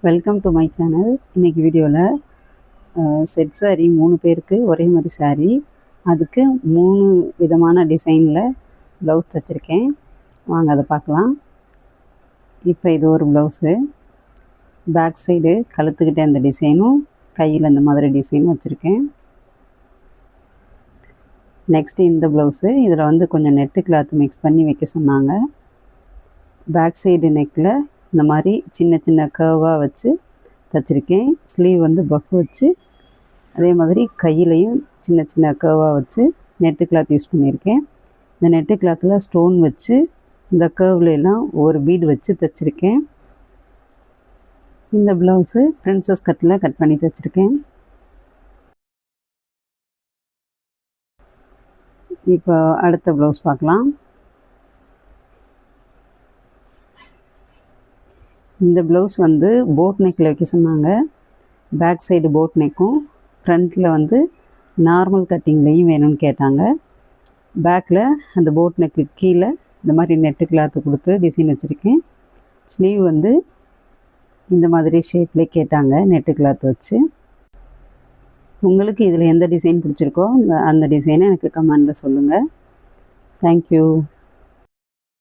Welcome to my channel. இன்றைக்கி வீடியோவில் set sari 3 பேருக்கு ஒரே மாதிரி சாரீ, அதுக்கு 3 விதமான டிசைனில் ப்ளவுஸ் தைச்சிருக்கேன். வாங்க அதை பார்க்கலாம். இப்போ இது ஒரு ப்ளவுஸு, பேக் சைடு கழுத்துக்கிட்டே அந்த டிசைனும் கையில் இந்த மாதிரி டிசைனும் வச்சுருக்கேன். நெக்ஸ்ட்டு இந்த ப்ளவுஸு, இதில் வந்து கொஞ்சம் நெட்டு கிளாத் மிக்ஸ் பண்ணி வைக்க சொன்னாங்க. பேக் சைடு நெக்கில் இந்த மாதிரி சின்ன சின்ன கர்வாக வச்சு தைச்சிருக்கேன். ஸ்லீவ் வந்து பஃப் வச்சு, அதே மாதிரி கையிலையும் சின்ன சின்ன கர்வாக வச்சு நெட்டு கிளாத் யூஸ் பண்ணியிருக்கேன். இந்த நெட்டு கிளாத்தில் ஸ்டோன் வச்சு இந்த கர்வ்லாம் ஒரு பீடு வச்சு தைச்சிருக்கேன். இந்த ப்ளவுஸு பிரின்சஸ் கட்டில் கட் பண்ணி தைச்சிருக்கேன். இப்போ அடுத்த ப்ளவுஸ் பார்க்கலாம். இந்த ப்ளவுஸ் வந்து போட் நெக்கில் வைக்க சொன்னாங்க. பேக் சைடு போட் நெக்கும், ஃப்ரண்ட்டில் வந்து நார்மல் கட்டிங்லேயும் வேணும்னு கேட்டாங்க. பேக்கில் அந்த போட் நெக்கு கீழே இந்த மாதிரி நெட்டு கிளாத்து கொடுத்து டிசைன் வச்சுருக்கேன். ஸ்லீவ் வந்து இந்த மாதிரி ஷேப்லேயே கேட்டாங்க நெட்டு கிளாத் வச்சு. உங்களுக்கு இதில் எந்த டிசைன் பிடிச்சிருக்கோ அந்த டிசைனை எனக்கு கமெண்டில் சொல்லுங்கள். தேங்க்யூ.